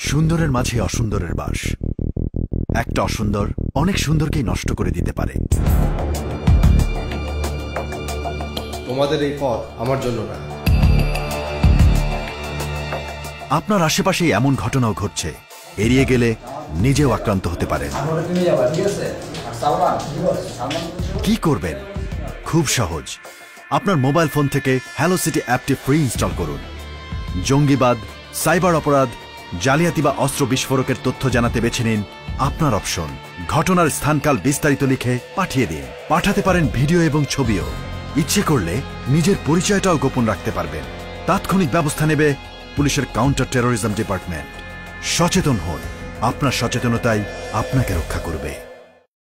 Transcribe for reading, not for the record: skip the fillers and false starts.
সুন্দরের মাঝে অসুন্দরের বাস। একটা অসুন্দর অনেক সুন্দরকেই নষ্ট করে দিতে পারে। তোমাদের এই পথ আমার জন্য না। আপনার আশেপাশে এমন ঘটনাও ঘটছে, এড়িয়ে গেলে নিজেও আক্রান্ত হতে পারেন। কি করবেন? খুব সহজ। আপনার মোবাইল ফোন থেকে হ্যালো সিটি অ্যাপটি ফ্রি ইনস্টল করুন। জঙ্গিবাদ, সাইবার অপরাধ, জালিয়াতি বা অস্ত্র বিস্ফোরকের তথ্য জানাতে বেছে নিন আপনার অপশন। ঘটনার স্থানকাল বিস্তারিত লিখে পাঠিয়ে দিন। পাঠাতে পারেন ভিডিও এবং ছবিও। ইচ্ছে করলে নিজের পরিচয়টাও গোপন রাখতে পারবেন। তাৎক্ষণিক ব্যবস্থা নেবে পুলিশের কাউন্টার টেরোরিজম ডিপার্টমেন্ট। সচেতন হন, আপনার সচেতনতাই আপনাকে রক্ষা করবে।